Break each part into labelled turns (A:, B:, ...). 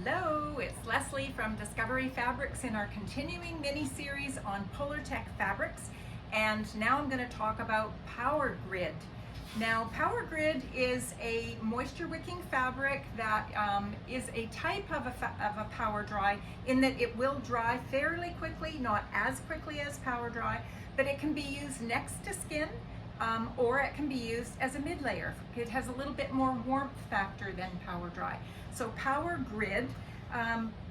A: Hello, it's Leslie from Discovery Fabrics in our continuing mini-series on Polartec fabrics, and now I'm going to talk about Power Grid. Now, Power Grid is a moisture-wicking fabric that is a type of a power dry in that it will dry fairly quickly, not as quickly as Power Dry, but it can be used next to skin or it can be used as a mid-layer. It has a little bit more warmth factor than Power Dry. So Power Grid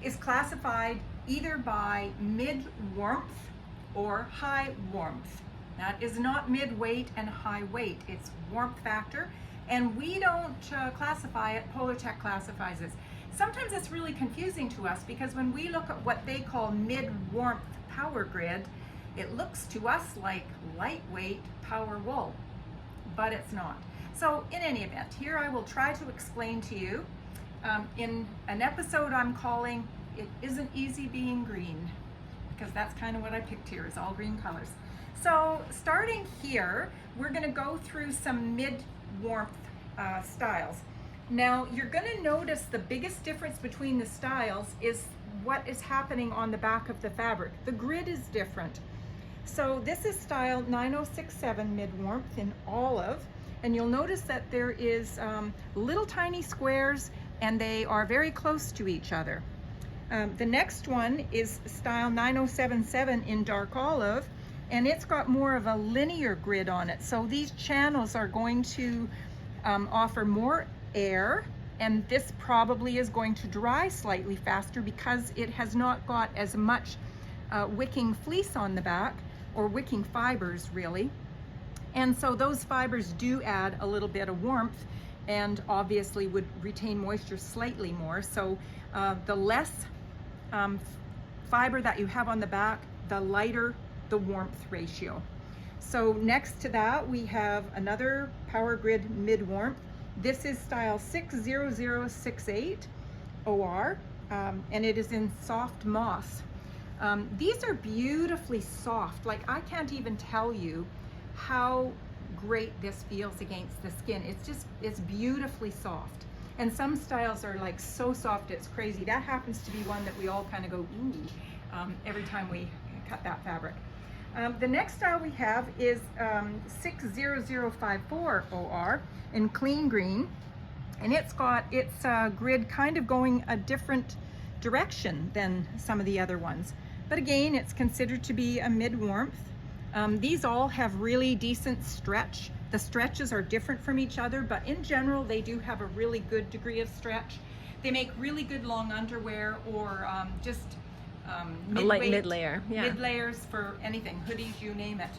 A: is classified either by mid-warmth or high warmth. That is not mid-weight and high weight, it's warmth factor, and we don't classify it, Polartec classifies it. Sometimes it's really confusing to us because when we look at what they call mid-warmth Power Grid, it looks to us like lightweight power wool, but it's not. So in any event, here I will try to explain to you in an episode I'm calling It Isn't Easy Being Green, because that's kind of what I picked here, is all green colors. So starting here, we're going to go through some mid-warmth styles. Now you're going to notice the biggest difference between the styles is what is happening on the back of the fabric. The grid is different. So this is style 9067 mid-warmth in olive, and you'll notice that there is little tiny squares and they are very close to each other. The next one is style 9077 in dark olive, and it's got more of a linear grid on it. So these channels are going to offer more air, and this probably is going to dry slightly faster because it has not got as much wicking fleece on the back, or wicking fibers really. And so those fibers do add a little bit of warmth and obviously would retain moisture slightly more. So the less fiber that you have on the back, the lighter the warmth ratio. So next to that, we have another Power Grid mid-warmth. This is style 60068 OR, and it is in soft moss. These are beautifully soft. Like, I can't even tell you how great this feels against the skin. It's beautifully soft. And some styles are like so soft it's crazy. That happens to be one that we all kind of go ooh every time we cut that fabric. The next style we have is 60054 OR in clean green, and it's got its grid kind of going a different direction than some of the other ones. But again, it's considered to be a mid-warmth. These all have really decent stretch. The stretches are different from each other, but in general, they do have a really good degree of stretch. They make really good long underwear or just
B: mid-layer, yeah.
A: Mid-layers for anything, hoodies, you name it.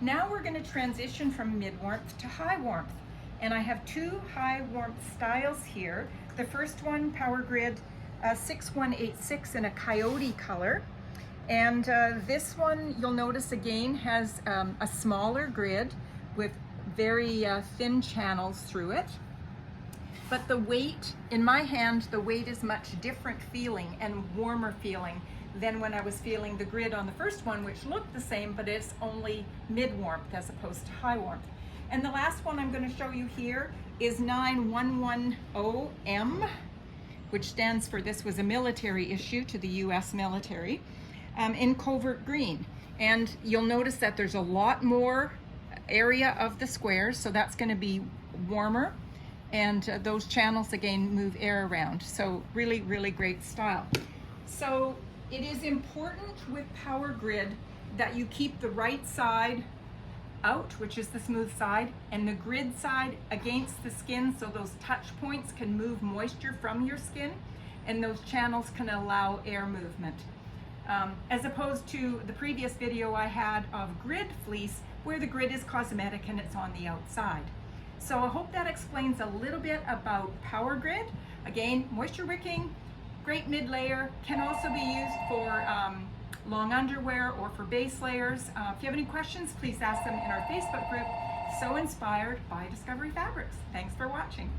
A: Now we're going to transition from mid-warmth to high warmth. And I have two high warmth styles here. The first one, Power Grid 6186 in a coyote color. And this one, you'll notice again, has a smaller grid with very thin channels through it. But the weight, in my hand, the weight is much different feeling and warmer feeling than when I was feeling the grid on the first one, which looked the same, but it's only mid-warmth as opposed to high warmth. And the last one I'm going to show you here is 9110M, which stands for, this was a military issue to the US military, in covert green. And you'll notice that there's a lot more area of the squares, so that's going to be warmer, and those channels again move air around. So really, really great style. So it is important with Power Grid that you keep the right side out, which is the smooth side, and the grid side against the skin, so those touch points can move moisture from your skin, and those channels can allow air movement. As opposed to the previous video I had of grid fleece, where the grid is cosmetic and it's on the outside. So I hope that explains a little bit about Power Grid. Again, moisture wicking, great mid-layer, can also be used for long underwear or for base layers. If you have any questions, please ask them in our Facebook group, So Inspired by Discovery Fabrics. Thanks for watching.